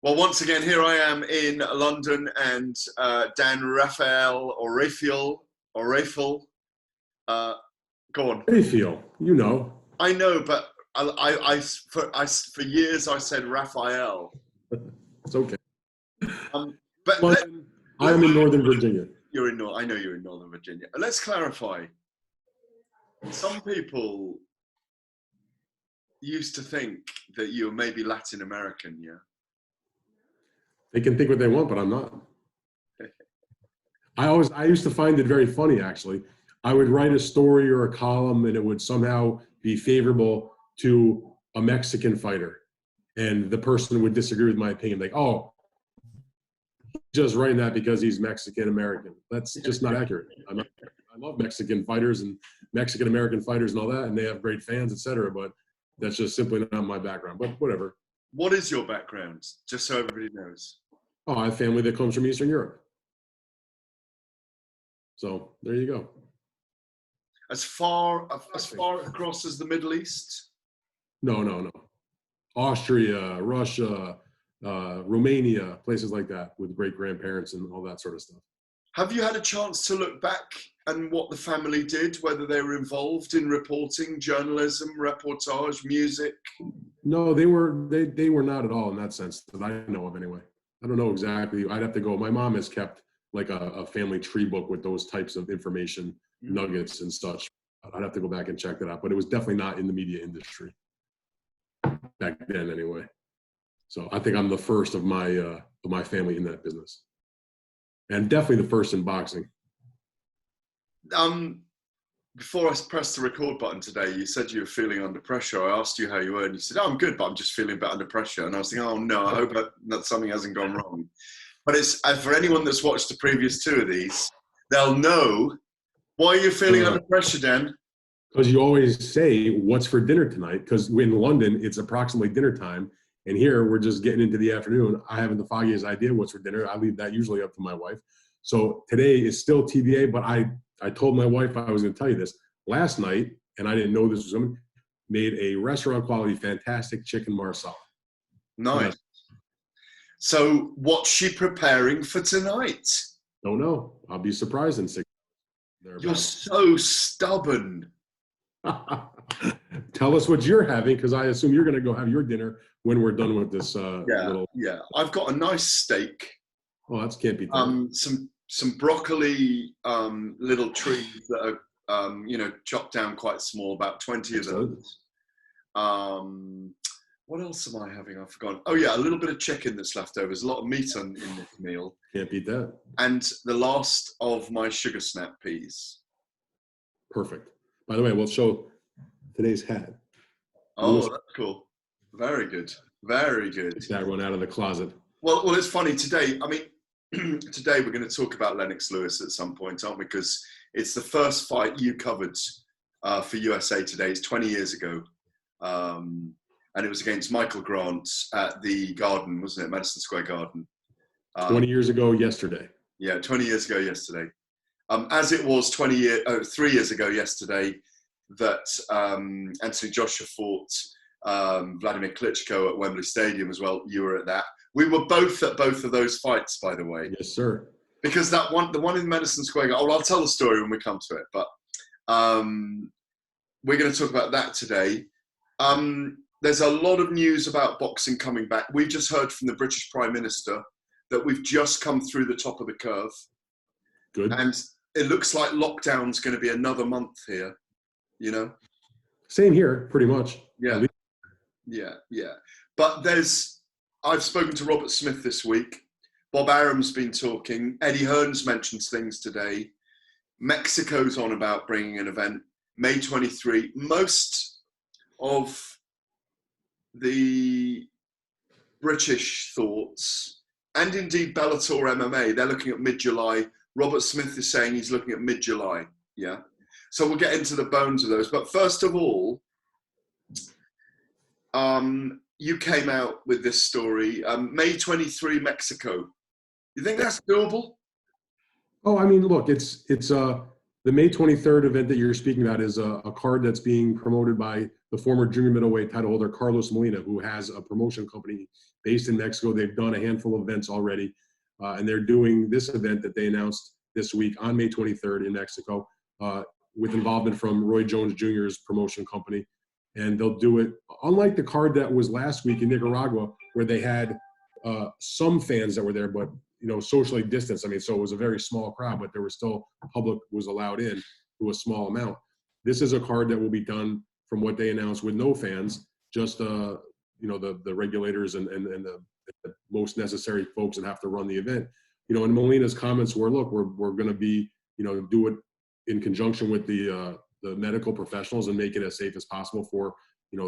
Well, once again, here I am in London, and Dan Rafael or Rafael, go on. Mayfield, you know. I know, but for years I said Rafael. It's okay. But I'm in Northern Virginia. I know you're in Northern Virginia. Let's clarify. Some people used to think that you were maybe Latin American, yeah? They can think what they want, but I'm not. I used to find it very funny, actually. I would write a story or a column and it would somehow be favorable to a Mexican fighter. And the person would disagree with my opinion. Like, oh, just writing that because he's Mexican American. That's just not accurate. I love Mexican fighters and Mexican American fighters and all that, and they have great fans, etc. But that's just simply not my background. But whatever. What is your background? Just so everybody knows. Oh, I have family that comes from Eastern Europe. So there you go. As far across as the Middle East? No. Austria, Russia, Romania, places like that with great grandparents and all that sort of stuff. Have you had a chance to look back and what the family did, whether they were involved in reporting, journalism, reportage, music? No, they were not at all in that sense that I know of anyway. I don't know exactly. I'd have to go. My mom has kept like a family tree book with those types of information nuggets and such. I'd have to go back and check that out, but it was definitely not in the media industry back then anyway. So I think I'm the first of my family in that business, and definitely the first in boxing. Before I pressed the record button today, you said you were feeling under pressure. I asked you how you were, and you said, "Oh, I'm good, but I'm just feeling a bit under pressure." And I was thinking, "Oh no, I hope that something hasn't gone wrong." But it's for anyone that's watched the previous two of these, they'll know. Why are you feeling under pressure, Dan? Because you always say, "What's for dinner tonight?" Because in London, it's approximately dinner time. And here, we're just getting into the afternoon. I haven't the foggiest idea what's for dinner. I leave that usually up to my wife. So today is still TBA, but I told my wife I was going to tell you this. Last night, and I didn't know this was coming, made a restaurant quality, fantastic chicken marsala. Nice. So what's she preparing for tonight? Don't know. I'll be surprised in 6 months. You're so stubborn. Tell us what you're having, because I assume you're going to go have your dinner when we're done with this. Yeah. I've got a nice steak. Oh, that can't be done. Some broccoli, little trees that are chopped down quite small, about 20 of those. What else am I having? I've forgotten. Oh yeah, a little bit of chicken that's left over. There's a lot of meat in this meal. Can't beat that. And the last of my sugar snap peas. Perfect. By the way, we'll show today's hat. Oh, that's cool. Very good. Very good. Take that one out of the closet. Well, it's funny today. I mean, today we're going to talk about Lennox Lewis at some point, aren't we? Because it's the first fight you covered for USA Today. It's 20 years ago. And it was against Michael Grant at the Garden, wasn't it? Madison Square Garden. 20 years ago yesterday. Yeah, 20 years ago yesterday. As it was 3 years ago yesterday that Anthony Joshua fought Vladimir Klitschko at Wembley Stadium as well. You were at that. We were both at both of those fights, by the way. Yes, sir. Because the one in Madison Square Garden, I'll tell the story when we come to it, but we're going to talk about that today. There's a lot of news about boxing coming back. We've just heard from the British Prime Minister that we've just come through the top of the curve. Good. And it looks like lockdown's going to be another month here, Same here, pretty much. Yeah. Yeah. But I've spoken to Robert Smith this week. Bob Arum's been talking. Eddie Hearn's mentioned things today. Mexico's on about bringing an event. May 23. Most of the British thoughts, and indeed Bellator MMA, they're looking at mid-July. Robert Smith is saying he's looking at mid-July. Yeah. So we'll get into the bones of those. But first of all, you came out with this story. May 23, Mexico. You think that's doable? Oh, I mean, look, it's the May 23rd event that you're speaking about is a card that's being promoted by the former junior middleweight title holder Carlos Molina, who has a promotion company based in Mexico. They've done a handful of events already, and they're doing this event that they announced this week on May 23rd in Mexico, with involvement from Roy Jones Jr.'s promotion company. And they'll do it, unlike the card that was last week in Nicaragua, where they had some fans that were there, but socially distanced. I mean, so it was a very small crowd, but there was still public was allowed in to a small amount. This is a card that will be done, from what they announced, with no fans, just the regulators and the most necessary folks that have to run the event. And Molina's comments were, look, we're going to be, do it in conjunction with the medical professionals and make it as safe as possible for,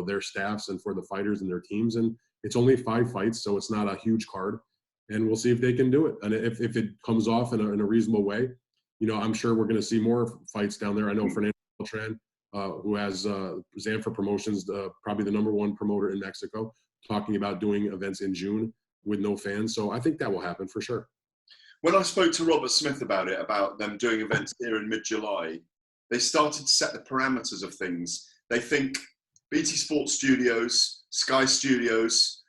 their staffs and for the fighters and their teams. And it's only 5 fights, so it's not a huge card. And we'll see if they can do it. And if it comes off in a reasonable way, I'm sure we're going to see more fights down there. I know Fernando Beltran, who has Zanfer Promotions, probably the #1 promoter in Mexico, talking about doing events in June with no fans. So I think that will happen for sure. When I spoke to Robert Smith about it, about them doing events here in mid-July, they started to set the parameters of things. They think BT Sports Studios, Sky Studios,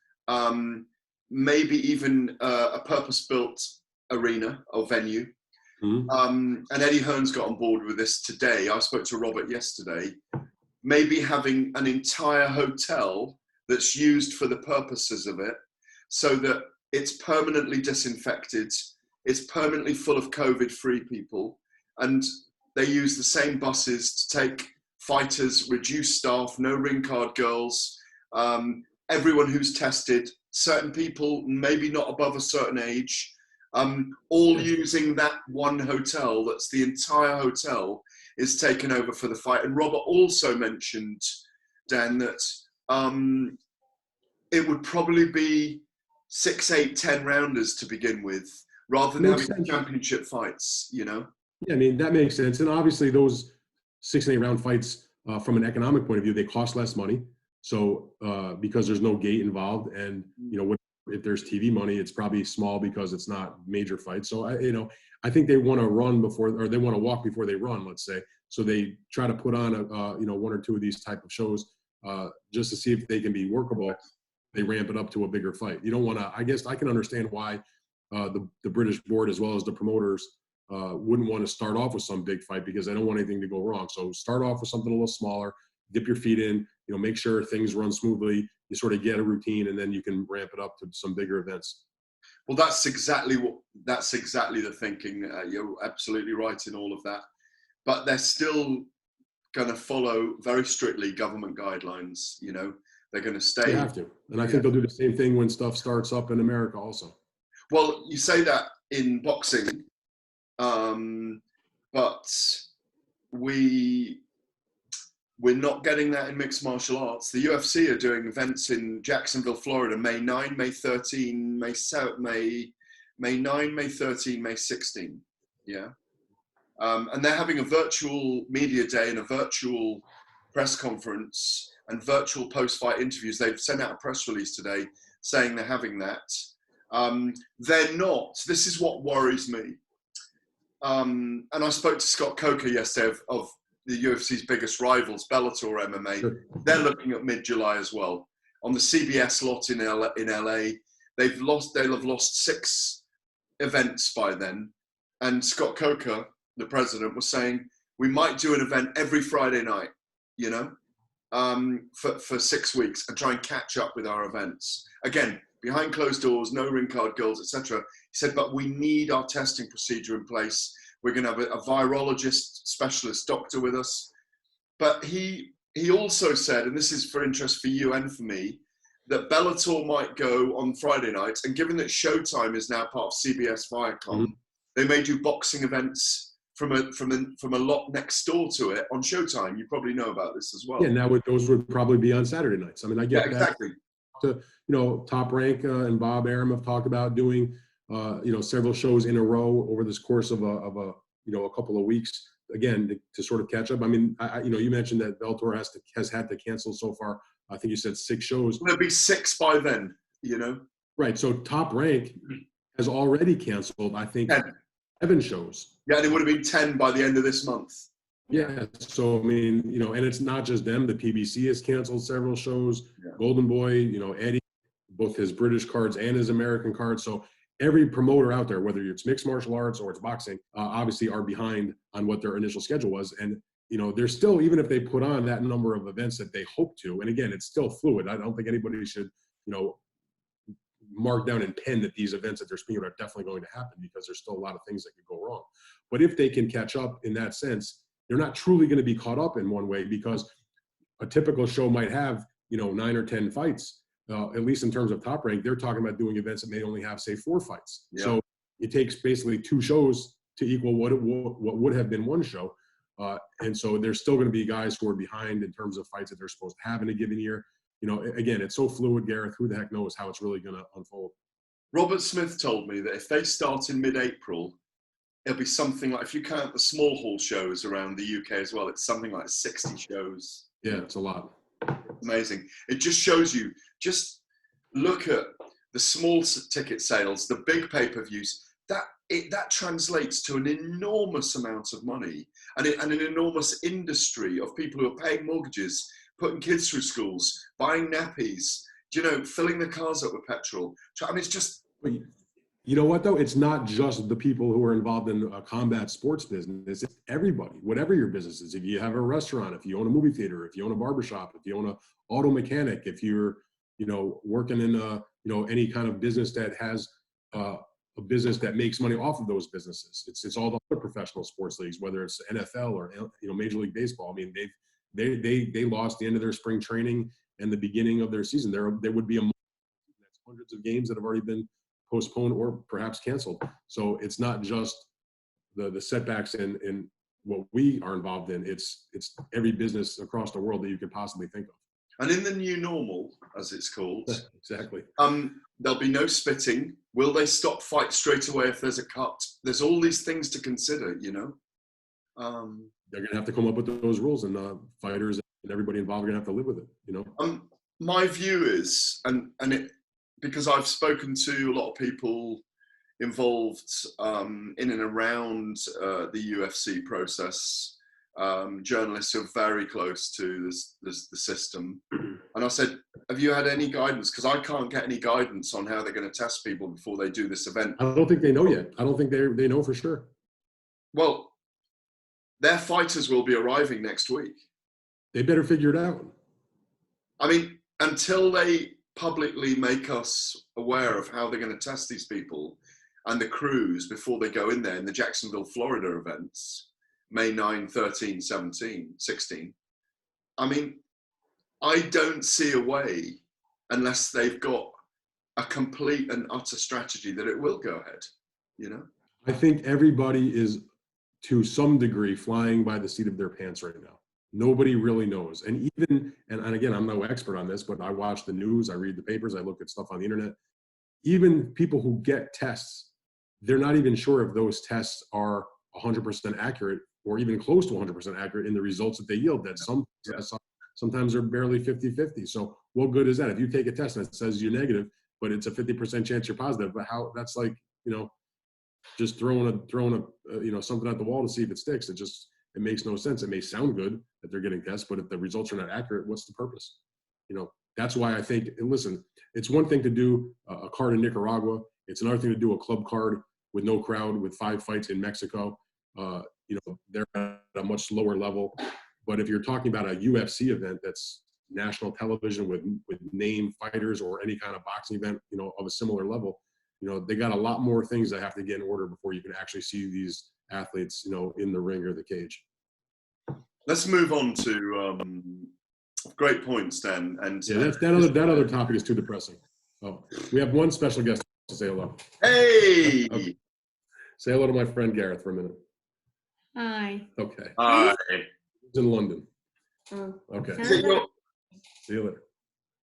maybe even a purpose-built arena or venue. And Eddie Hearn's got on board with this today. I spoke to Robert yesterday. Maybe having an entire hotel that's used for the purposes of it, so that it's permanently disinfected, it's permanently full of COVID-free people, and they use the same buses to take fighters, reduce staff, no ring card girls, everyone who's tested, certain people maybe not above a certain age, all using that one hotel. That's the entire hotel is taken over for the fight. And Robert also mentioned, Dan, that it would probably be 6, 8, 10 rounders to begin with, rather than having championship fights, Yeah, I mean, that makes sense. And obviously those 6 and 8 round fights, from an economic point of view, they cost less money. So because there's no gate involved, and if there's TV money, it's probably small because it's not major fights. So I think they want to run before, or they want to walk before they run, let's say. So they try to put on 1 or 2 of these type of shows just to see if they can be workable. They ramp it up to a bigger fight. You don't want to. I guess I can understand why the British board, as well as the promoters, wouldn't want to start off with some big fight, because they don't want anything to go wrong. So start off with something a little smaller, dip your feet in, make sure things run smoothly. You sort of get a routine, and then you can ramp it up to some bigger events. Well, that's exactly the thinking. You're absolutely right in all of that. But they're still going to follow very strictly government guidelines. They're going to stay. They have to. And I think they'll do the same thing when stuff starts up in America also. Well, you say that in boxing, but we're not getting that in mixed martial arts. The UFC are doing events in Jacksonville, Florida, May 9, May 13, May 9, May 13, May 16. Yeah. And they're having a virtual media day and a virtual press conference and virtual post-fight interviews. They've sent out a press release today saying they're having that. They're not. This is what worries me. And I spoke to Scott Coker yesterday of the UFC's biggest rivals, Bellator MMA. Sure. They're looking at mid-July as well. On the CBS lot in LA, they'll have lost 6 events by then. And Scott Coker, the president, was saying, we might do an event every Friday night, for 6 weeks, and try and catch up with our events. Again, behind closed doors, no ring card girls, etc. He said, but we need our testing procedure in place. We're going to have a virologist, specialist doctor with us. But he also said, and this is for interest for you and for me, that Bellator might go on Friday nights. And given that Showtime is now part of CBS Viacom, they may do boxing events from a lot next door to it on Showtime. You probably know about this as well. Yeah, now those would probably be on Saturday nights. I mean, I get that. Exactly. Top Rank and Bob Arum have talked about doing several shows in a row over this course of a couple of weeks, again, to sort of catch up. I mean, you mentioned that Bellator has had to cancel so far. I think you said 6 shows. There'll be 6 by then, Right. So Top Rank has already canceled, I think, 10. 7 shows. Yeah, and it would have been 10 by the end of this month. Yeah. So, I mean, and it's not just them. The PBC has canceled several shows. Yeah. Golden Boy, Eddie, both his British cards and his American cards. So every promoter out there, whether it's mixed martial arts or it's boxing, obviously are behind on what their initial schedule was. And, they're still, even if they put on that number of events that they hope to, and again, it's still fluid. I don't think anybody should, mark down and pen that these events that they're speaking about are definitely going to happen, because there's still a lot of things that could go wrong. But if they can catch up in that sense, they're not truly going to be caught up in one way, because a typical show might have, 9 or 10 fights, at least in terms of Top Rank. They're talking about doing events that may only have, say, 4 fights. Yeah. So it takes basically 2 shows to equal what would have been 1 show. And so there's still going to be guys who are behind in terms of fights that they're supposed to have in a given year. Again, it's so fluid, Gareth. Who the heck knows how it's really going to unfold? Robert Smith told me that if they start in mid-April, it'll be something like, if you count the small hall shows around the UK as well, it's something like 60 shows. Yeah, it's a lot. Amazing. It just shows you, just look at the small ticket sales, the big pay-per-views, that translates to an enormous amount of money and an enormous industry of people who are paying mortgages, putting kids through schools, buying nappies, filling their cars up with petrol. I mean, it's just... You know what, though? It's not just the people who are involved in a combat sports business. It's everybody, whatever your business is. If you have a restaurant, if you own a movie theater, if you own a barbershop, if you own an auto mechanic, if you're, working in any kind of business that has a business that makes money off of those businesses. It's all the other professional sports leagues, whether it's NFL or Major League Baseball. I mean, they lost the end of their spring training and the beginning of their season. There would be that's hundreds of games that have already been postponed or perhaps canceled. So it's not just the setbacks in what we are involved in. It's every business across the world that you could possibly think of. And in the new normal, as it's called, exactly. There'll be no spitting. Will they stop fights straight away if there's a cut? There's all these things to consider, They're going to have to come up with those rules, and fighters and everybody involved are going to have to live with it, My view is, because I've spoken to a lot of people involved in and around the UFC process, journalists who are very close to the system. And I said, have you had any guidance? Because I can't get any guidance on how they're going to test people before they do this event. I don't think they know yet. I don't think they know for sure. Well, their fighters will be arriving next week. They better figure it out. I mean, until they publicly make us aware of how they're going to test these people and the crews before they go in there in the Jacksonville, Florida events, May 9, 13, 17, 16. I mean, I don't see a way, unless they've got a complete and utter strategy, that it will go ahead, I think everybody is, to some degree, flying by the seat of their pants right now. Nobody really knows. And even, and again, I'm no expert on this, but I watch the news, I read the papers, I look at stuff on the internet. Even people who get tests, they're not even sure if those tests are 100% accurate or even close to 100% accurate in the results that they yield. That sometimes they're barely 50-50. So what good is that? If you take a test and it says you're negative, but it's a 50% chance you're positive, but how, that's like, just throwing a something at the wall to see if it sticks. It makes no sense. It may sound good that they're getting tests, but if the results are not accurate, what's the purpose? That's why I think, and listen, it's one thing to do a card in Nicaragua. It's another thing to do a club card with no crowd with 5 fights in Mexico. They're at a much lower level. But if you're talking about a UFC event that's national television with name fighters or any kind of boxing event, of a similar level, they got a lot more things that have to get in order before you can actually see these athletes, in the ring or the cage. Let's move on to great points then. And yeah, that other topic is too depressing. Oh, we have one special guest to say hello. Hey! Okay. Say hello to my friend Gareth for a minute. Hi. Okay. Hi. He's in London. Oh. Okay. See you later.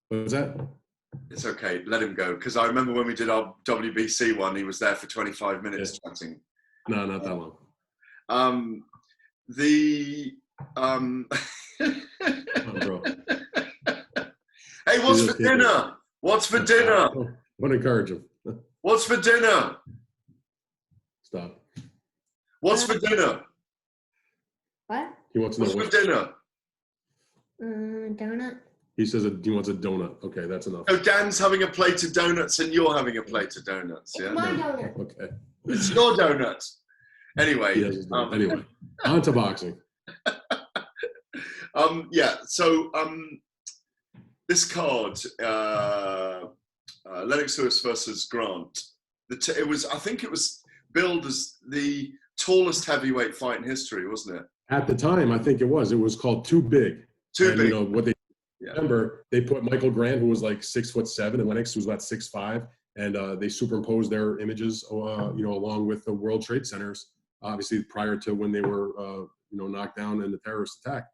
What's that? It's okay. Let him go. Because I remember when we did our WBC one, he was there for 25 minutes chatting. No, not that long. Bro. Hey, what's for dinner? What's for dinner? Don't encourage him. What's for dinner? Stop. What's for dinner? What? He wants to know What's for dinner? Donut. He says he wants a donut. Okay, that's enough. So Dan's having a plate of donuts and you're having a plate of donuts, yeah? My donut. Okay. It's your donut. Anyway. He has his donut. Anyway, on to boxing. Yeah, so this card, Lennox Lewis versus Grant, I think it was billed as the tallest heavyweight fight in history, wasn't it? At the time, I think it was. It was called Too Big. Too Big. You know what they remember? They put Michael Grant, who was like 6'7", and Lennox was about 6'5", and they superimposed their images, along with the World Trade Centers, obviously prior to when they were, knocked down in the terrorist attack.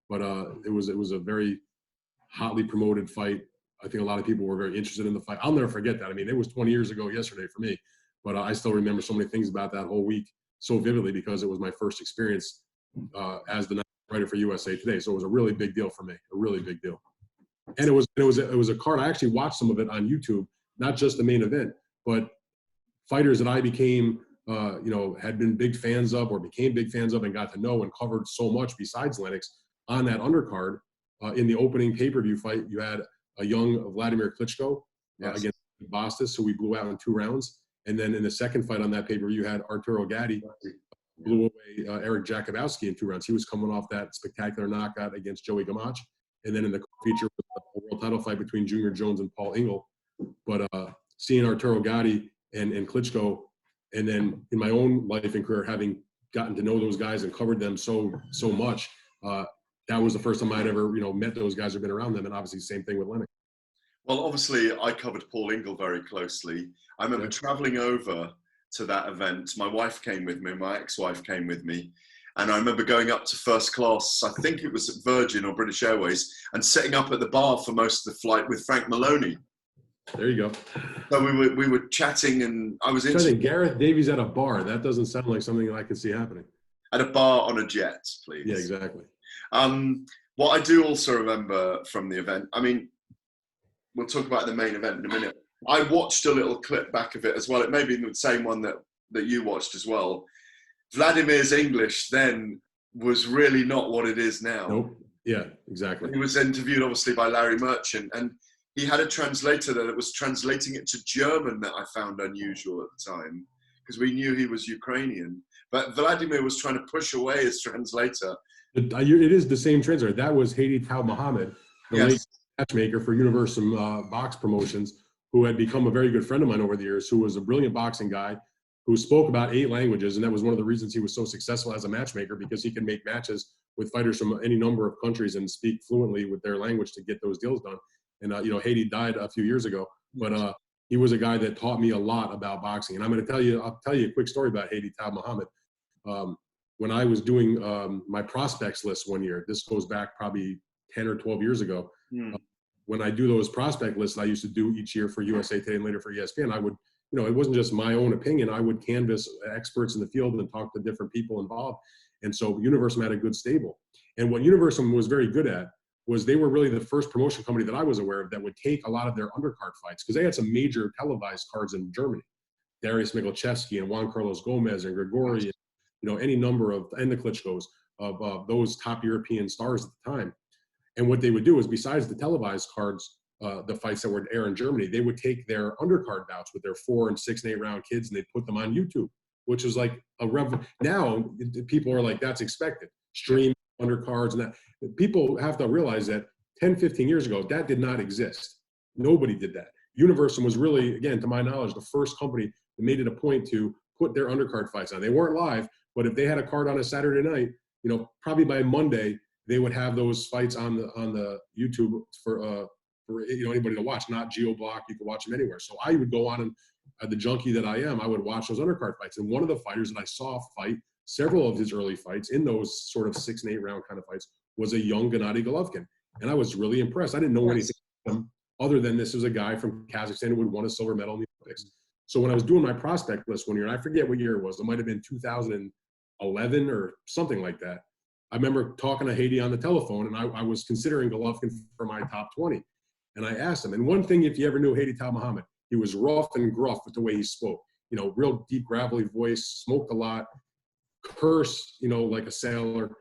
But it was a very hotly promoted fight. I think a lot of people were very interested in the fight. I'll never forget that. I mean, it was 20 years ago yesterday for me, but I still remember so many things about that whole week so vividly because it was my first experience as the writer for USA Today. So it was a really big deal for me, a really big deal. And it was a card. I actually watched some of it on YouTube, not just the main event, but fighters that I became, had been big fans of or became big fans of and got to know and covered so much besides Lennox on that undercard. In the opening pay-per-view fight, you had a young Vladimir Klitschko against Bastos, who we blew out in 2 rounds. And then in the second fight on that pay-per-view, you had Arturo Gatti, blew away Eric Jakubowski in 2 rounds. He was coming off that spectacular knockout against Joey Gamache. And then in the feature, a world title fight between Junior Jones and Paul Engle. But seeing Arturo Gatti and Klitschko, and then in my own life and career, having gotten to know those guys and covered them so much, that was the first time I'd ever, met those guys or been around them. And obviously the same thing with Lennox. Well, obviously I covered Paul Engle very closely. I remember traveling over to that event. My wife came with me, my ex-wife came with me. And I remember going up to first class, I think it was at Virgin or British Airways, and sitting up at the bar for most of the flight with Frank Maloney. There you go. So we were chatting, and I was into Gareth Davies at a bar. That doesn't sound like something that I could see happening. At a bar on a jet, please. Yeah, exactly. What I do also remember from the event, I mean, we'll talk about the main event in a minute. I watched a little clip back of it as well. It may be the same one that you watched as well. Vladimir's English then was really not what it is now. Nope. Yeah, exactly. He was interviewed obviously by Larry Merchant, and he had a translator that was translating it to German that I found unusual at the time because we knew he was Ukrainian. But Vladimir was trying to push away his translator. It is the same translator. That was Hadi Tal Muhammad, the late matchmaker for Universum Box Promotions, who had become a very good friend of mine over the years, who was a brilliant boxing guy, who spoke about 8 languages. And that was one of the reasons he was so successful as a matchmaker, because he could make matches with fighters from any number of countries and speak fluently with their language to get those deals done. And, Hadi died a few years ago, but he was a guy that taught me a lot about boxing. And I'll tell you a quick story about Hadi Tal Muhammad. When I was doing my prospects list one year, this goes back probably 10 or 12 years ago. When I do those prospect lists I used to do each year for USA Today and later for ESPN, I would, it wasn't just my own opinion. I would canvass experts in the field and talk to different people involved. And so Universum had a good stable. And what Universum was very good at was they were really the first promotion company that I was aware of that would take a lot of their undercard fights, because they had some major televised cards in Germany. Darius Mikulchevsky and Juan Carlos Gomez and Grigori, any number of, and the Klitschkos, of those top European stars at the time. And what they would do is, besides the televised cards, the fights that would air in Germany, they would take their undercard bouts with their 4 and 6 and 8 round kids, and they'd put them on YouTube, which was like now people are like, that's expected. Stream undercards and that. People have to realize that 10, 15 years ago, that did not exist. Nobody did that. Universum was really, again, to my knowledge, the first company that made it a point to put their undercard fights on. They weren't live, but if they had a card on a Saturday night, probably by Monday, they would have those fights on the YouTube for anybody to watch, not GeoBlock. You could watch them anywhere. So I would go on, and the junkie that I am, I would watch those undercard fights. And one of the fighters that I saw fight several of his early fights in those sort of 6 and 8 round kind of fights was a young Gennady Golovkin. And I was really impressed. I didn't know anything about him other than this was a guy from Kazakhstan who would won a silver medal in the Olympics. So when I was doing my prospect list one year, and I forget what year it was, it might have been 2011 or something like that. I remember talking to Hadi on the telephone, and I was considering Golovkin for my top 20. And I asked him, and one thing, if you ever knew Hadi Tal Muhammad, he was rough and gruff with the way he spoke. Real deep, gravelly voice, smoked a lot, curse, like a sailor.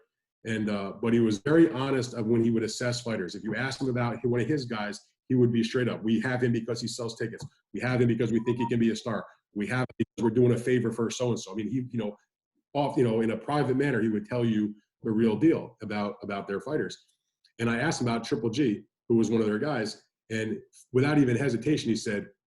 And but he was very honest of when he would assess fighters. If you ask him about one of his guys, he would be straight up. We have him because he sells tickets. We have him because we think he can be a star. We have him because we're doing a favor for so and so. I mean, he, in a private manner, he would tell you the real deal about their fighters. And I asked him about Triple G, who was one of their guys, and without even hesitation,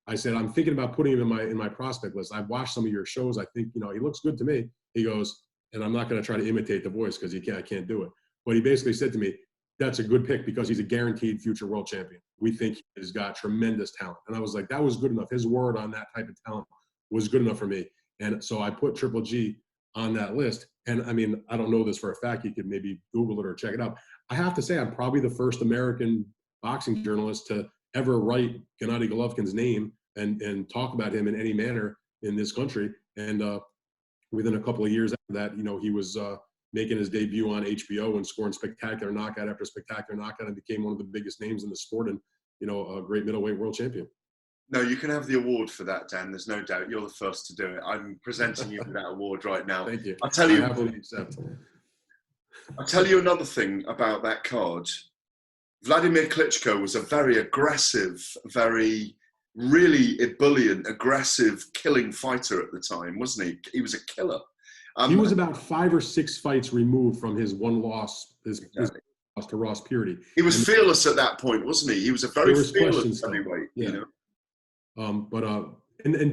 I said, I'm thinking about putting him in my prospect list. I've watched some of your shows. I think, he looks good to me. He goes, and I'm not going to try to imitate the voice because I can't do it. But he basically said to me, that's a good pick because he's a guaranteed future world champion. We think he's got tremendous talent. And I was like, that was good enough. His word on that type of talent was good enough for me. And so I put Triple G on that list. And I mean, I don't know this for a fact. You could maybe Google it or check it out. I have to say, I'm probably the first American boxing journalist to ever write Gennady Golovkin's name and talk about him in any manner in this country. And within a couple of years after that, he was making his debut on HBO and scoring spectacular knockout after spectacular knockout and became one of the biggest names in the sport and, a great middleweight world champion. No, you can have the award for that, Dan. There's no doubt. You're the first to do it. I'm presenting you with that award right now. Thank you. I'll tell you. I happily accept. I'll tell you another thing about that card. Vladimir Klitschko was a very aggressive, really ebullient, aggressive, killing fighter at the time, wasn't he? He was a killer. He was about 5 or 6 fights removed from his one loss, his loss to Ross Purity. He was fearless at that point, wasn't he? He was a very fearless heavyweight. Yeah. And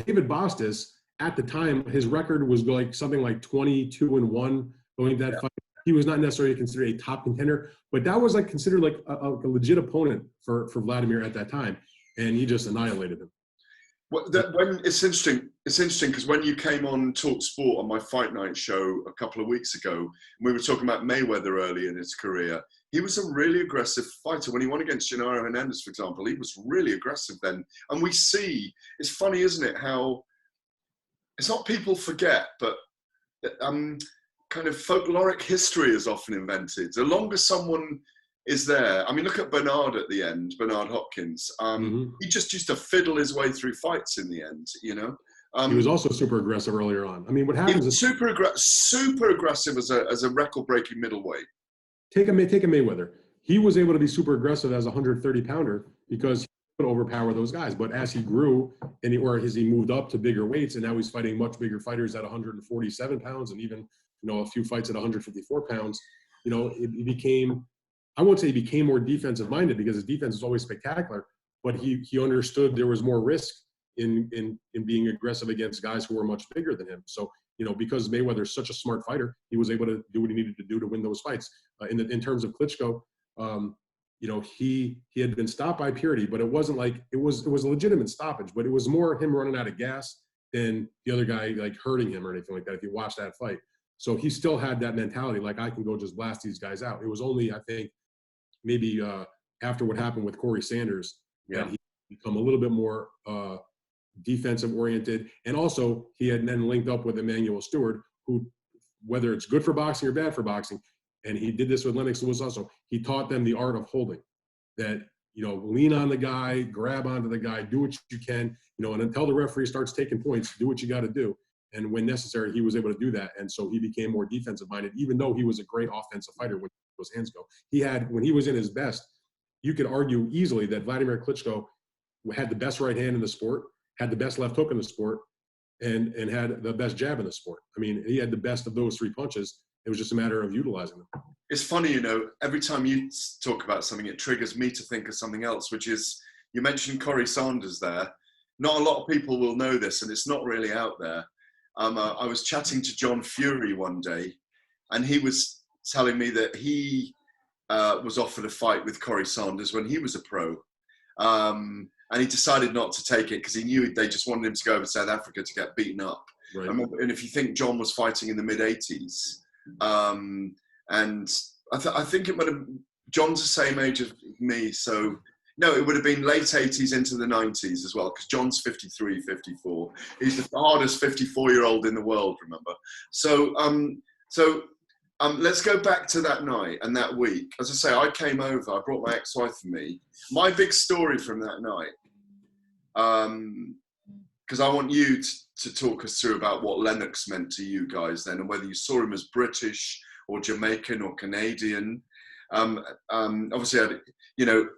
David Bostis, at the time, his record was like something like 22-1 going that fight. He was not necessarily considered a top contender, but that was considered like a legit opponent for Vladimir at that time, and he just annihilated him. Well, it's interesting because when you came on Talk Sport on my Fight Night show a couple of weeks ago, and we were talking about Mayweather early in his career, he was a really aggressive fighter. When he won against Gennaro Hernandez, for example, he was really aggressive then. And we see, it's funny, isn't it, how it's not people forget, but kind of folkloric history is often invented. The longer someone is there, I mean, look at Bernard at the end, Bernard Hopkins. He just used to fiddle his way through fights in the end, he was also super aggressive earlier on. I mean, what happens is super aggressive as a record-breaking middleweight. Take a Mayweather. He was able to be super aggressive as a 130-pounder because he could overpower those guys. But as he grew as he moved up to bigger weights, and now he's fighting much bigger fighters at 147 pounds, and even a few fights at 154 pounds, it became, I won't say he became more defensive minded because his defense is always spectacular, but he understood there was more risk in being aggressive against guys who were much bigger than him. So, because Mayweather is such a smart fighter, he was able to do what he needed to do to win those fights. In terms of Klitschko, he had been stopped by Purity, but it wasn't like it was a legitimate stoppage, but it was more him running out of gas than the other guy hurting him or anything like that. If you watch that fight, so he still had that mentality, I can go just blast these guys out. It was only, I think, maybe after what happened with Corey Sanders, that he become a little bit more defensive oriented. And also he had then linked up with Emmanuel Stewart, who, whether it's good for boxing or bad for boxing, and he did this with Lennox Lewis also, he taught them the art of holding, that, lean on the guy, grab onto the guy, do what you can, and until the referee starts taking points, do what you got to do. And when necessary, he was able to do that. And so he became more defensive minded, even though he was a great offensive fighter when those hands go. When he was in his best, you could argue easily that Vladimir Klitschko had the best right hand in the sport, had the best left hook in the sport, and had the best jab in the sport. I mean, he had the best of those 3 punches. It was just a matter of utilizing them. It's funny, every time you talk about something, it triggers me to think of something else, which is, you mentioned Corey Saunders there. Not a lot of people will know this, and it's not really out there. I was chatting to John Fury one day, and he was telling me that he was offered a fight with Corey Saunders when he was a pro. And he decided not to take it because he knew they just wanted him to go over to South Africa to get beaten up. Right. And if you think John was fighting in the mid-'80s, and I think it would have, John's the same age as me, so no, it would have been late 80s into the 90s as well, because John's 53, 54. He's the hardest 54-year-old in the world, remember? So, let's go back to that night and that week. As I say, I came over, I brought my ex-wife with me. My big story from that night, because I want you to talk us through about what Lennox meant to you guys then, and whether you saw him as British or Jamaican or Canadian. Obviously,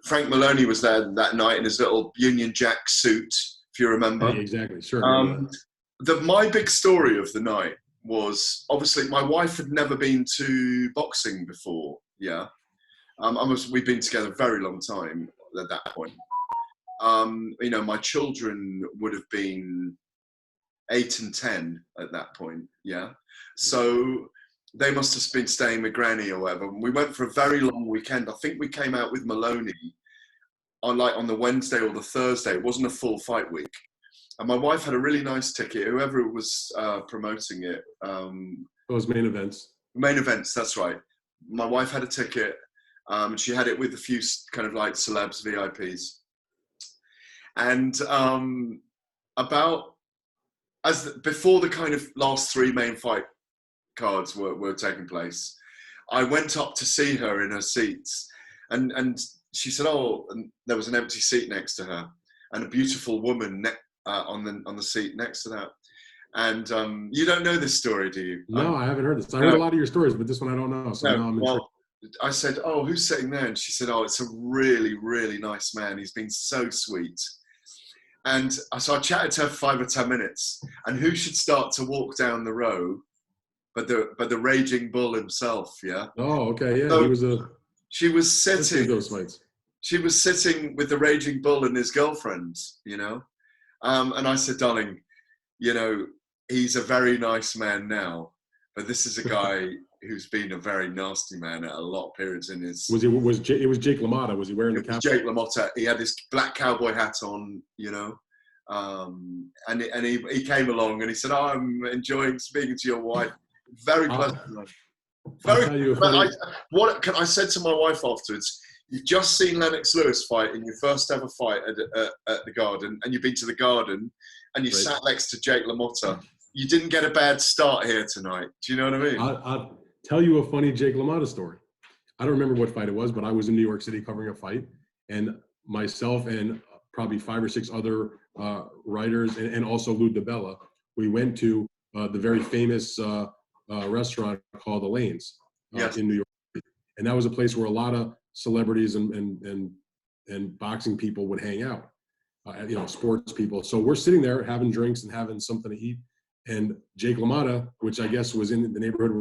Frank Maloney was there that night in his little Union Jack suit, if you remember. Hey, exactly, sure. My big story of the night was, obviously, my wife had never been to boxing before. Yeah, we've been together a very long time at that point. My children would have been 8 and 10 at that point. Yeah, so they must have been staying with Granny or whatever. We went for a very long weekend. I think we came out with Maloney on the Wednesday or the Thursday. It wasn't a full fight week. And my wife had a really nice ticket. Whoever was promoting it. Those main events. Main events, that's right. My wife had a ticket. She had it with a few kind of like celebs, VIPs. And before the kind of last 3 main fight cards were taking place, I went up to see her in her seats, and she said, and there was an empty seat next to her, and a beautiful woman on the seat next to that. And you don't know this story, do you? No, I haven't heard this. I heard a lot of your stories, but this one I don't know. So now I'm intrigued. I said, who's sitting there? And she said, it's a really, really nice man. He's been so sweet. And so I chatted to her for 5 or 10 minutes. And who should start to walk down the row but the Raging Bull himself, yeah? Oh, okay, yeah. So she was sitting. Those fights. She was sitting with the Raging Bull and his girlfriend, And I said, darling, he's a very nice man now, but this is a guy who's been a very nasty man at a lot of periods in his. It was Jake Lamotta? Was he wearing the cap? Jake Lamotta. He had his black cowboy hat on, and he came along and he said, I'm enjoying speaking to your wife. Very pleasant. I said to my wife afterwards, you've just seen Lennox Lewis fight in your first ever fight at the Garden, and you've been to the Garden, and you sat next to Jake LaMotta. You didn't get a bad start here tonight. Do you know what I mean? I'll tell you a funny Jake LaMotta story. I don't remember what fight it was, but I was in New York City covering a fight, and myself and probably 5 or 6 other writers, and also Lou DiBella, we went to the very famous restaurant called the Lanes in New York City. And that was a place where a lot of celebrities and boxing people would hang out, sports people. So we're sitting there having drinks and having something to eat. And Jake LaMotta, which I guess was in the neighborhood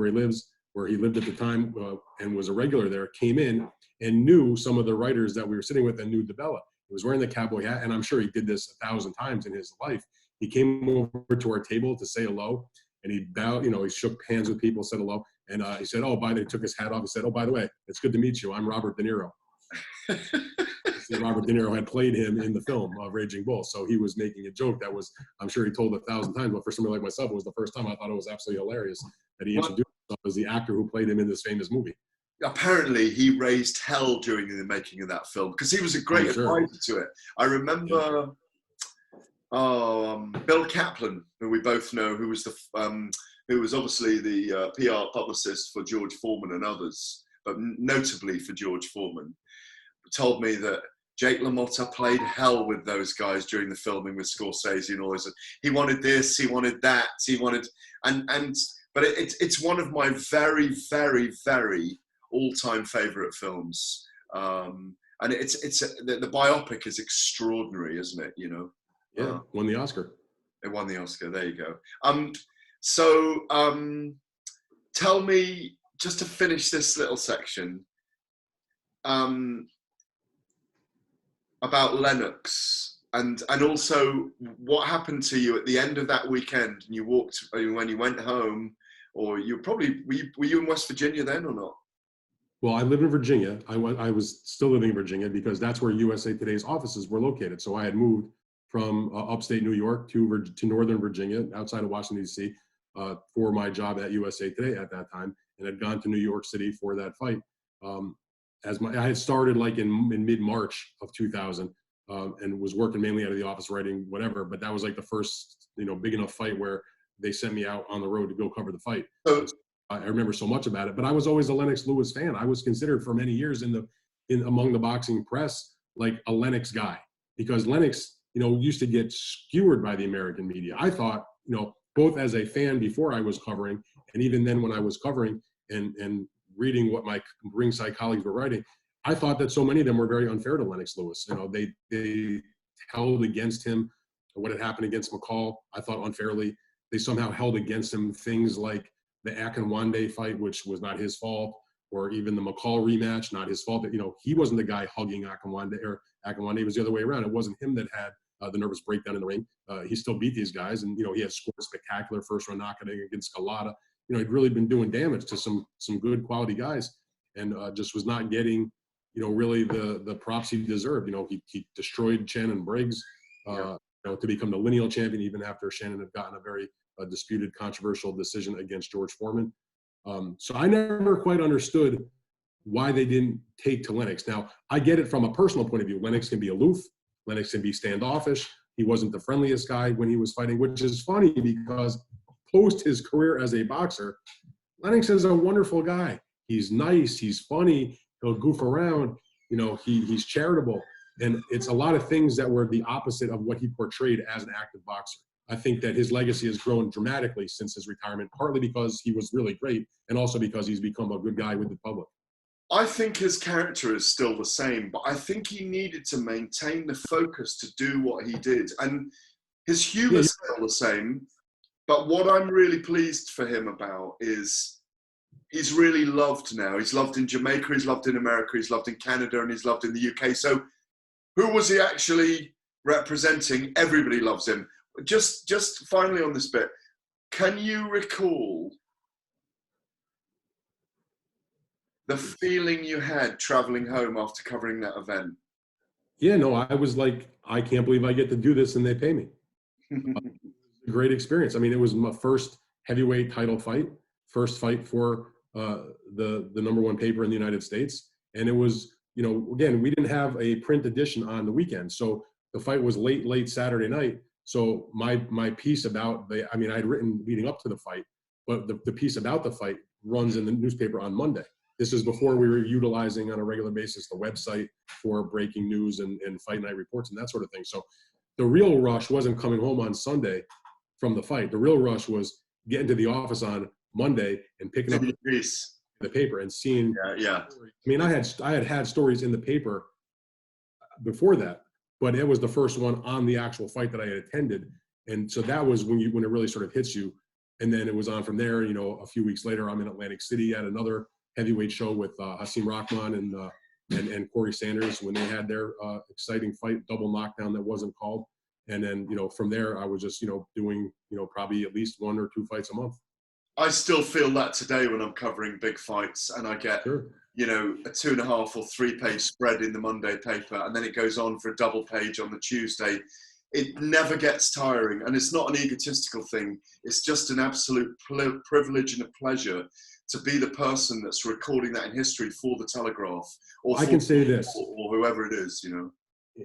where he lived at the time and was a regular there, came in and knew some of the writers that we were sitting with and knew DiBella. He was wearing the cowboy hat, and I'm sure he did this 1,000 times in his life. He came over to our table to say hello, and he bowed, he shook hands with people, said hello. And he said, he took his hat off. He said, by the way, it's good to meet you. I'm Robert De Niro. Robert De Niro had played him in the film Raging Bull. So he was making a joke that was, I'm sure he told 1,000 times, but for somebody like myself, it was the first time. I thought it was absolutely hilarious that he introduced himself as the actor who played him in this famous movie. Apparently he raised hell during the making of that film because he was a great advisor to it. I remember Bill Kaplan, who we both know, who was obviously the PR publicist for George Foreman and others, but notably for George Foreman, told me that Jake LaMotta played hell with those guys during the filming with Scorsese and all this. He wanted this, he wanted that, but it's one of my very, very, very all-time favorite films. And the biopic is extraordinary, isn't it? Yeah, won the Oscar. It won the Oscar. There you go. So tell me, just to finish this little section, about Lennox and also what happened to you at the end of that weekend. And you walked when you went home, or were you in West Virginia then or not? Well, I live in Virginia. I was still living in Virginia because that's where USA Today's offices were located. So I had moved from upstate New York to Northern Virginia, outside of Washington, D.C., for my job at USA Today at that time, and had gone to New York City for that fight. I had started like in mid-March of 2000 and was working mainly out of the office writing whatever, but that was like the first, big enough fight where they sent me out on the road to go cover the fight. I remember so much about it, but I was always a Lennox Lewis fan. I was considered for many years among the boxing press like a Lennox guy, because Lennox, used to get skewered by the American media. I thought, both as a fan before I was covering, and even then when I was covering, and reading what my ringside colleagues were writing, I thought that so many of them were very unfair to Lennox Lewis. You know, they held against him what had happened against McCall, I thought unfairly. They somehow held against him things like the Akinwande fight, which was not his fault, or even the McCall rematch, not his fault. That, you know, he wasn't the guy hugging Akinwande, or Akinwande. It was the other way around. It wasn't him that had the nervous breakdown in the ring. He still beat these guys, and you know, he had scored spectacular first-round knockout against Galata. You know, he'd really been doing damage to some good quality guys, and just was not getting, you know, really the props he deserved. You know, he destroyed Shannon Briggs, you know, to become the lineal champion, even after Shannon had gotten a very disputed, controversial decision against George Foreman. So I never quite understood why they didn't take to Lennox. Now, I get it from a personal point of view. Lennox can be aloof. Lennox can be standoffish. He wasn't the friendliest guy when he was fighting, which is funny because post his career as a boxer, Lennox is a wonderful guy. He's nice. He's funny. He'll goof around. You know, he's charitable. And it's a lot of things that were the opposite of what he portrayed as an active boxer. I think that his legacy has grown dramatically since his retirement, partly because he was really great and also because he's become a good guy with the public. I think his character is still the same, but I think he needed to maintain the focus to do what he did. And his humor's still the same, but what I'm really pleased for him about is he's really loved now. He's loved in Jamaica, he's loved in America, he's loved in Canada, and he's loved in the UK. So who was he actually representing? Everybody loves him. Just finally on this bit, can you recall the feeling you had traveling home after covering that event? Yeah, no, I was like, I can't believe I get to do this and they pay me. A great experience. I mean, it was my first heavyweight title fight, first fight for the number one paper in the United States. And it was, you know, again, we didn't have a print edition on the weekend. So the fight was late Saturday night. So my piece about I mean, I had written leading up to the fight, but the piece about the fight runs in the newspaper on Monday. This is before we were utilizing on a regular basis the website for breaking news and fight night reports and that sort of thing. So the real rush wasn't coming home on Sunday from the fight. The real rush was getting to the office on Monday and picking up the paper and seeing. Yeah. I mean, I had stories in the paper before that, but it was the first one on the actual fight that I had attended. And so that was when it really sort of hits you. And then it was on from there. You know, a few weeks later, I'm in Atlantic City at another heavyweight show with Hasim Rahman and Corey Sanders when they had their exciting fight, double knockdown that wasn't called. And then, you know, from there, I was just, you know, doing, you know, probably at least 1 or 2 fights a month. I still feel that today when I'm covering big fights and I get, you know, a 2.5 or 3 page spread in the Monday paper, and then it goes on for a double page on the Tuesday. It never gets tiring, and it's not an egotistical thing. It's just an absolute privilege and a pleasure to be the person that's recording that in history for the Telegraph, or I can say this, or whoever it is, you know.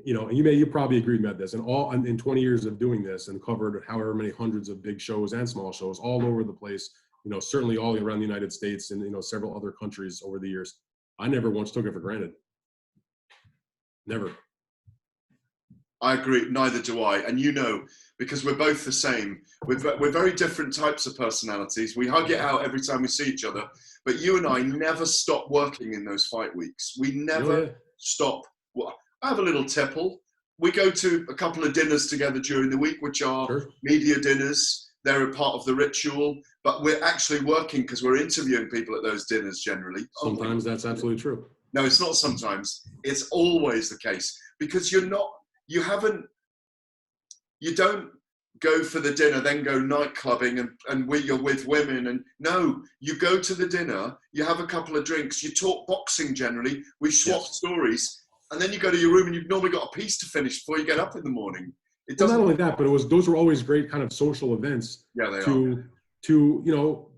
You know, you probably agree about this. And in 20 years of doing this and covered however many hundreds of big shows and small shows all over the place, you know, certainly all around the United States and, you know, several other countries over the years, I never once took it for granted. Never. I agree. Neither do I. And you know, because we're both the same. We're very different types of personalities. We hug it out every time we see each other. But you and I never stop working in those fight weeks. We never stop. Well, I have a little tipple. We go to a couple of dinners together during the week, which are media dinners. They're a part of the ritual. But we're actually working because we're interviewing people at those dinners generally. Sometimes that's absolutely true. No, it's not sometimes. It's always the case. Because you don't go for the dinner, then go night clubbing and you're with women. And no, you go to the dinner, you have a couple of drinks, you talk boxing generally, we swap stories, and then you go to your room and you've normally got a piece to finish before you get up in the morning. Well, not only that, but those were always great kind of social events. Yeah, they are. To you know,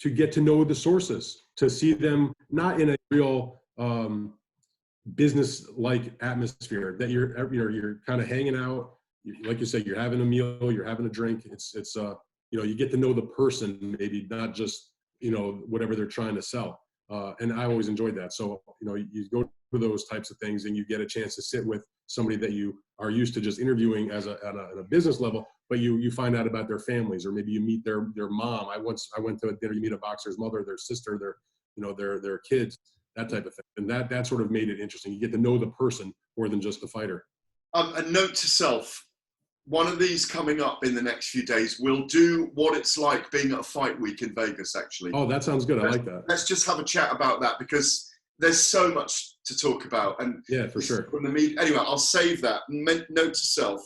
to get to know the sources, to see them not in a real business-like atmosphere, that you're kind of hanging out, like you said, you're having a meal, you're having a drink. It's you know, you get to know the person, maybe not just, you know, whatever they're trying to sell. And I always enjoyed that. So, you know, you go to those types of things and you get a chance to sit with somebody that you are used to just interviewing as at a business level, but you find out about their families, or maybe you meet their mom. I went to a dinner, you meet a boxer's mother, their sister, their kids, that type of thing. And that sort of made it interesting. You get to know the person more than just the fighter. A note to self, one of these coming up in the next few days, we'll do what it's like being at a fight week in Vegas, actually. Oh, that sounds good. I like that. Let's just have a chat about that, because there's so much to talk about. And yeah, for sure. From the media. Anyway, I'll save that. Note to self,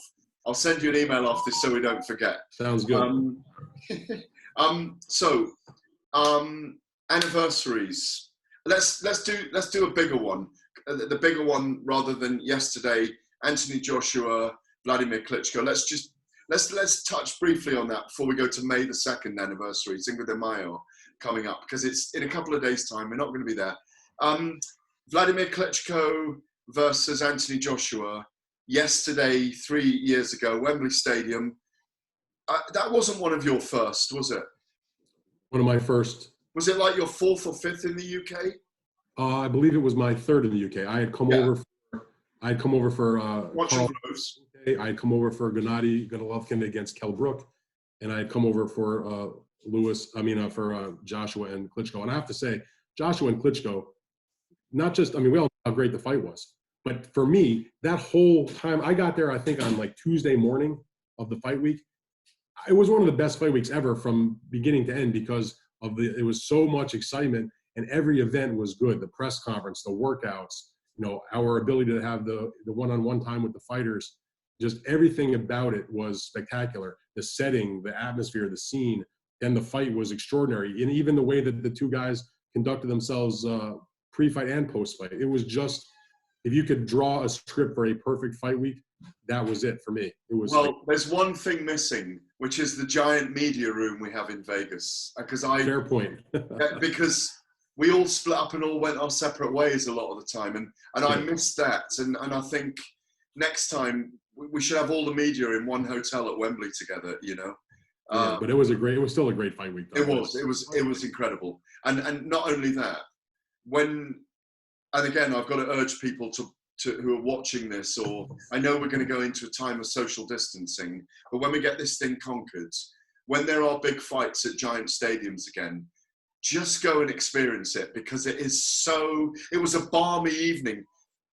I'll send you an email after so we don't forget. Sounds good. Anniversaries. Let's do a bigger one. The bigger one rather than yesterday. Anthony Joshua, Vladimir Klitschko. Let's touch briefly on that before we go to May the 2nd anniversary, Cinco de Mayo, coming up, because it's in a couple of days' time. We're not going to be there. Vladimir Klitschko versus Anthony Joshua yesterday, 3 years ago, Wembley Stadium. That wasn't one of your first, was it? One of my first. Was it like your 4th or 5th in the UK? I believe it was my 3rd in the UK. I had come over for Watching Groves. I had come over for Gennady Golovkin against Kell Brook, and I had come over for Joshua and Klitschko. And I have to say, Joshua and Klitschko, not just, we all know how great the fight was, but for me, that whole time, I got there, I think on like Tuesday morning of the fight week. It was one of the best fight weeks ever from beginning to end, because it was so much excitement, and every event was good. The press conference, the workouts, our ability to have the one-on-one time with the fighters, just everything about it was spectacular. The setting, the atmosphere, the scene, and the fight was extraordinary. And even the way that the two guys conducted themselves pre-fight and post-fight, it was just, if you could draw a script for a perfect fight week, that was it for me. It was. Well, there's one thing missing, which is the giant media room we have in Vegas. Fair point. Because we all split up and all went our separate ways a lot of the time, and I missed that. And I think next time we should have all the media in one hotel at Wembley together. But it was still a great fight week, though. It was incredible, and not only that, and again, I've got to urge people who are watching this, or I know we're going to go into a time of social distancing, but when we get this thing conquered, when there are big fights at giant stadiums again, just go and experience it, because it was a balmy evening.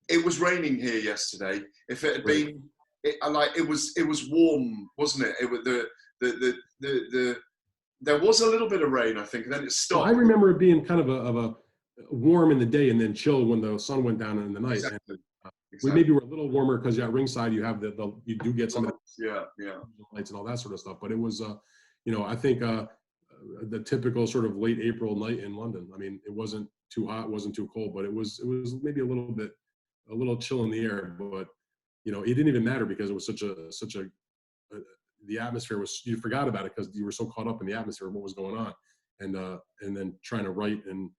It was raining here yesterday. If it had been, it was warm, wasn't it? It was there was a little bit of rain, I think, and then it stopped. Well, I remember it being kind of a warm in the day and then chill when the sun went down in the night. Exactly. We maybe were a little warmer because at ringside you have you do get some of the lights and all that sort of stuff. But it was, I think the typical sort of late April night in London. It wasn't too hot, wasn't too cold, but it was maybe a little chill in the air. But it didn't even matter, because it was such a the atmosphere was, you forgot about it because you were so caught up in the atmosphere of what was going on, and then trying to write and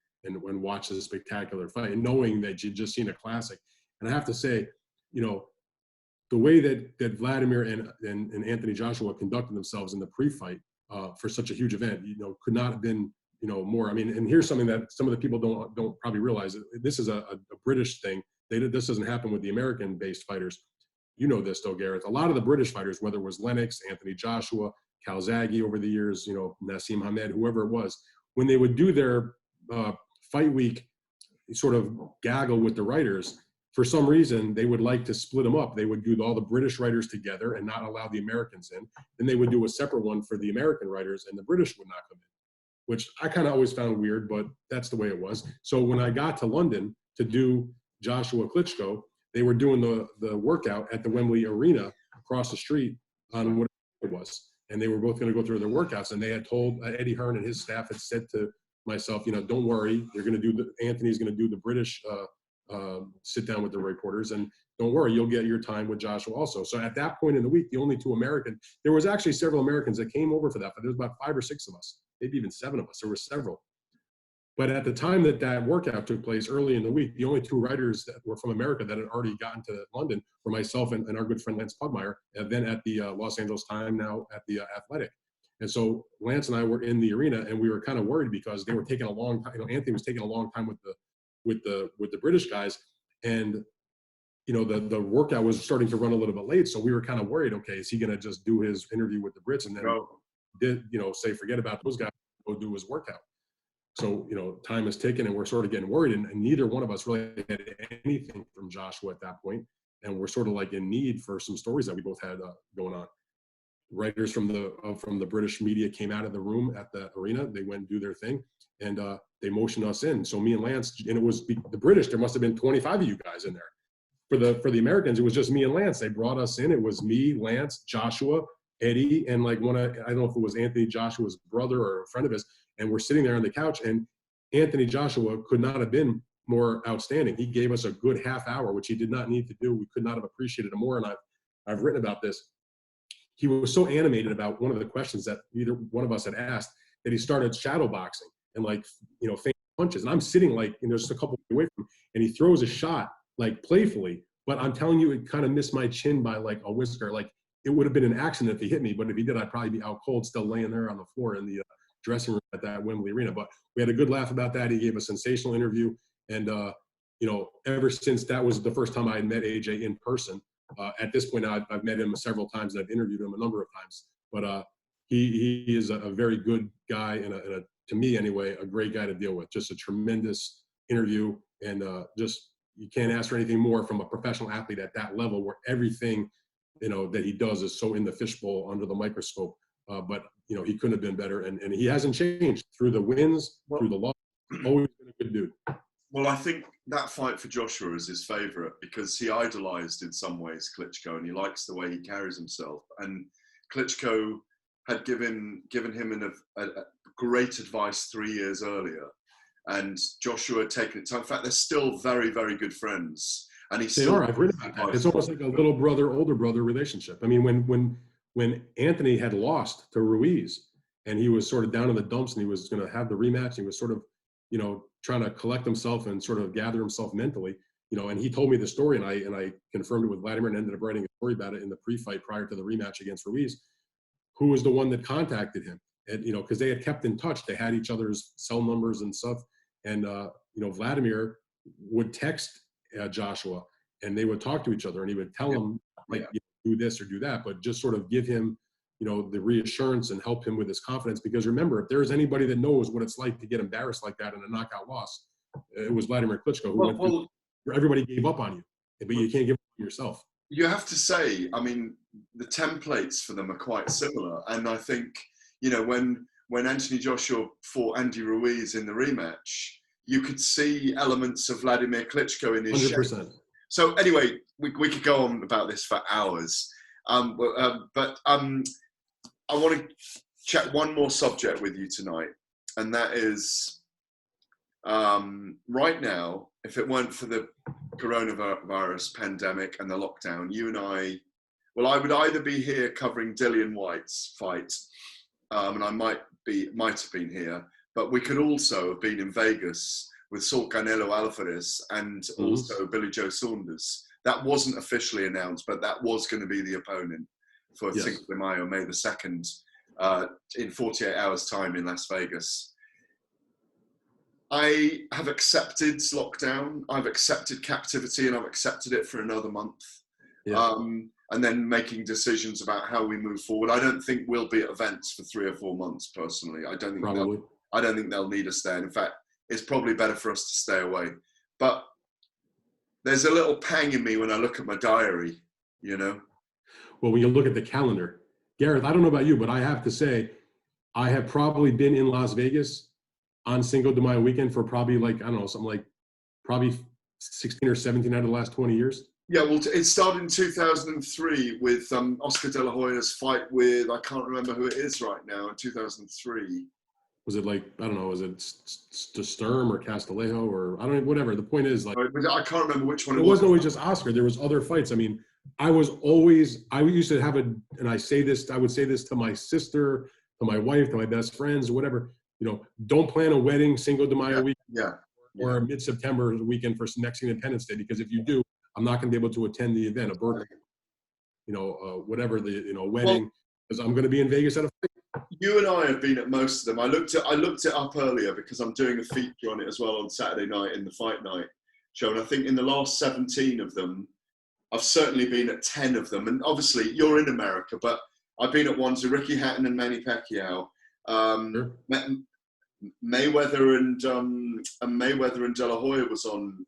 watch this spectacular fight, and knowing that you'd just seen a classic. And I have to say, the way that Vladimir and Anthony Joshua conducted themselves in the pre-fight for such a huge event, could not have been, more. And here's something that some of the people don't probably realize. This is a British thing. This doesn't happen with the American-based fighters. You know this, though, Gareth. A lot of the British fighters, whether it was Lennox, Anthony Joshua, Calzaghe over the years, Nassim Hamed, whoever it was, when they would do their fight week sort of gaggle with the writers, for some reason, they would like to split them up. They would do all the British writers together and not allow the Americans in. Then they would do a separate one for the American writers, and the British would not come in, which I kind of always found weird, but that's the way it was. So when I got to London to do Joshua Klitschko, they were doing the workout at the Wembley Arena across the street on what it was. And they were both going to go through their workouts. And they had told Eddie Hearn and his staff had said to myself, don't worry, Anthony's going to do the British sit down with the reporters, and don't worry, you'll get your time with Joshua also. So at that point in the week, the only two Americans, there was actually several Americans that came over for that, but there was about 5 or 6 of us, maybe even 7 of us. There were several. But at the time that workout took place early in the week, the only 2 writers that were from America that had already gotten to London were myself and our good friend Lance Pugmire, then at the Los Angeles Times, now at the Athletic. And so Lance and I were in the arena, and we were kind of worried because they were taking a long time. Anthony was taking a long time with the British guys, and the workout was starting to run a little bit late. So we were kind of worried, okay, is he going to just do his interview with the Brits and then say, forget about those guys, go do his workout. So, time is ticking and we're sort of getting worried, and neither one of us really had anything from Joshua at that point. And we're sort of like in need for some stories that we both had going on. Writers from the British media came out of the room at the arena. They went and do their thing, and they motioned us in. So me and Lance, and it was the British, there must have been 25 of you guys in there. For the Americans, it was just me and Lance. They brought us in. It was me, Lance, Joshua, Eddie, and like I don't know if it was Anthony Joshua's brother or a friend of his. And we're sitting there on the couch, and Anthony Joshua could not have been more outstanding. He gave us a good half hour, which he did not need to do. We could not have appreciated it more. And I've written about this. He was so animated about one of the questions that neither one of us had asked that he started shadow boxing and feint punches. And I'm sitting just a couple feet away from him, and he throws a shot playfully. But I'm telling you, it kind of missed my chin by a whisker. It would have been an accident if he hit me, but if he did, I'd probably be out cold, still laying there on the floor in the dressing room at that Wembley Arena. But we had a good laugh about that. He gave a sensational interview, and ever since that was the first time I had met AJ in person. At this point, I've met him several times, and I've interviewed him a number of times. But he is a very good guy, and to me anyway, a great guy to deal with. Just a tremendous interview, and just you can't ask for anything more from a professional athlete at that level, where everything that he does is so in the fishbowl under the microscope. But he couldn't have been better, and he hasn't changed through the wins, through the loss. Always been a good dude. Well, I think that fight for Joshua is his favourite because he idolised in some ways Klitschko, and he likes the way he carries himself. And Klitschko had given him a great advice 3 years earlier, and Joshua had taken it to. In fact, they're still very, very good friends. And they are. I've written about that. It's almost like a little brother, older brother relationship. I mean, when Anthony had lost to Ruiz and he was sort of down in the dumps and he was going to have the rematch, he was sort of, trying to collect himself and sort of gather himself mentally, and he told me the story, and I confirmed it with Vladimir and ended up writing a story about it in the pre-fight prior to the rematch against Ruiz, who was the one that contacted him. And, because they had kept in touch, they had each other's cell numbers and stuff. And, Vladimir would text Joshua and they would talk to each other, and he would tell him do this or do that, but just sort of give him, the reassurance and help him with his confidence. Because remember, if there's anybody that knows what it's like to get embarrassed like that in a knockout loss, it was Vladimir Klitschko, who went through, where everybody gave up on you, but you can't give up on yourself. You have to say, I mean, the templates for them are quite similar. And I think, when Anthony Joshua fought Andy Ruiz in the rematch, you could see elements of Vladimir Klitschko in his 100%. shape. So anyway, we could go on about this for hours. But I want to check one more subject with you tonight, and that is right now, if it weren't for the coronavirus pandemic and the lockdown, you and I would either be here covering Dillian White's fight, and I might have been here, but we could also have been in Vegas with Saul Canelo Alvarez and also Billy Joe Saunders. That wasn't officially announced, but that was going to be the opponent for Cinco de Mayo, May the 2nd, in 48 hours' time in Las Vegas. I have accepted lockdown, I've accepted captivity, and I've accepted it for another month. Yeah. And then making decisions about how we move forward. I don't think we'll be at events for 3 or 4 months, personally. I don't think they'll need us there. In fact, it's probably better for us to stay away. But there's a little pang in me when I look at my diary, Well, when you look at the calendar, Gareth, I don't know about you, but I have to say, I have probably been in Las Vegas on Cinco de Mayo weekend for probably probably 16 or 17 out of the last 20 years. Yeah, well, it started in 2003 with Oscar De La Hoya's fight with, I can't remember who it is right now, in 2003. Was it was it Sturm or Castillejo or whatever. The point is I can't remember which one it was. It wasn't always just Oscar. There was other fights. I mean, I used to have and I would say this to my sister, to my wife, to my best friends, whatever, don't plan a wedding Cinco de Mayo weekend or mid-September weekend for Mexican Independence Day, because if you do, I'm not going to be able to attend the event, a birthday, whatever wedding, because I'm going to be in Vegas at a fight. You and I have been at most of them. I looked it up earlier because I'm doing a feature on it as well on Saturday night in the Fight Night show. And I think in the last 17 of them, I've certainly been at 10 of them. And obviously, you're in America, but I've been at ones with Ricky Hatton and Manny Pacquiao. Sure. Mayweather and De La Hoya was on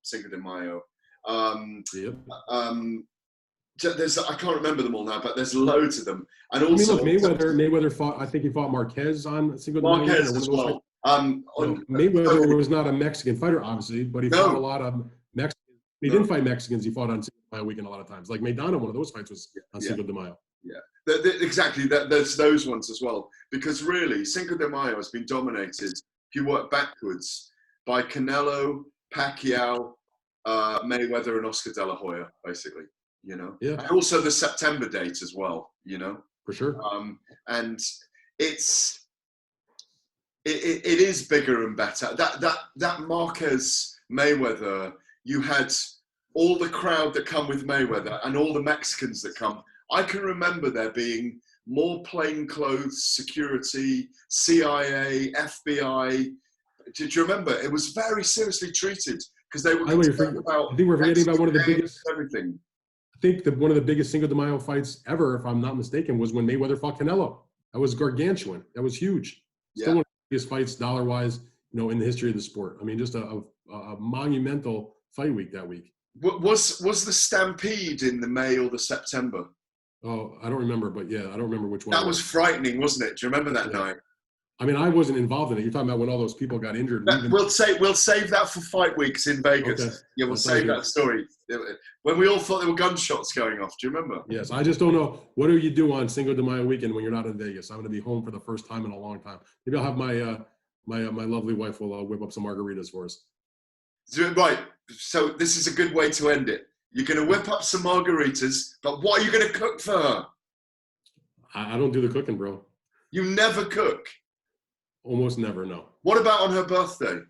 Cinco de Mayo. Yep. I can't remember them all now, but there's loads of them. And I mean, also, look, Mayweather fought. I think he fought Marquez on Cinco de Mayo. Marquez as well. Mayweather was not a Mexican fighter, obviously, but he fought a lot of Mexicans. He didn't fight Mexicans. He fought on Cinco de Mayo weekend a lot of times. Like Maidana, one of those fights was on Cinco de Mayo. Yeah, exactly. There's those ones as well. Because really, Cinco de Mayo has been dominated, if you work backwards, by Canelo, Pacquiao, Mayweather, and Oscar De La Hoya, basically. You know, and also the September date as well. You know, for sure. And it is bigger and better. That Marquez Mayweather, you had all the crowd that come with Mayweather and all the Mexicans that come. I can remember there being more plainclothes security, CIA, FBI. Did you remember? It was very seriously treated because they were concerned about. I think we're forgetting about one of the biggest. Everything. I think that one of the biggest Cinco de Mayo fights ever, if I'm not mistaken, was when Mayweather fought Canelo. That was gargantuan. That was huge. Still one of the biggest fights dollar-wise, in the history of the sport. I mean, just a monumental fight week that week. Was the Stampede in the May or the September? Oh, I don't remember, but yeah, I don't remember which one. That was frightening, wasn't it? Do you remember that night? I mean, I wasn't involved in it. You're talking about when all those people got injured. We'll save that for fight weeks in Vegas. Okay. Yeah, we'll save that story. When we all thought there were gunshots going off. Do you remember? Yes, I just don't know. What do you do on Cinco de Mayo weekend when you're not in Vegas? I'm going to be home for the first time in a long time. Maybe I'll have my lovely wife will whip up some margaritas for us. Right. So this is a good way to end it. You're going to whip up some margaritas, but what are you going to cook for her? I don't do the cooking, bro. You never cook? Almost never, no. What about on her birthday?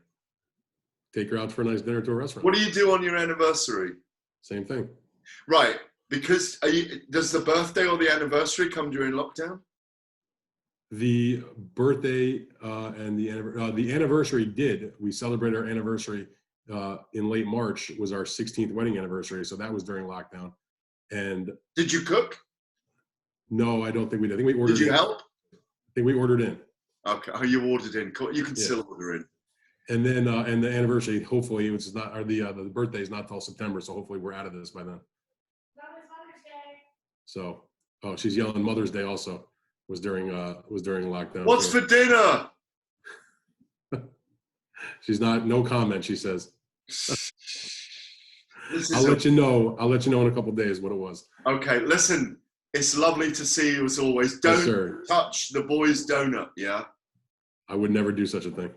Take her out for a nice dinner to a restaurant. What do you do on your anniversary? Same thing. Right. Because does the birthday or the anniversary come during lockdown? The birthday and the anniversary did. We celebrated our anniversary in late March. Was our 16th wedding anniversary, so that was during lockdown. And did you cook? No, I don't think we did. I think we ordered. Did you help? I think we ordered in. Okay, you ordered in. You can still order in. And then and the anniversary, hopefully, it was not, or the birthday is not till September, so hopefully we're out of this by then. Mother's Day. So, she's yelling Mother's Day also was during lockdown. What's for dinner? She's no comment, she says. I'll let you know in a couple of days what it was. Okay, listen, it's lovely to see you as always. Don't touch the boys' donut, yeah? I would never do such a thing.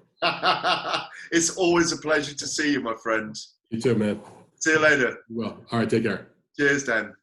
It's always a pleasure to see you, my friend. You too, man. See you later. Well, all right, take care. Cheers, Dan.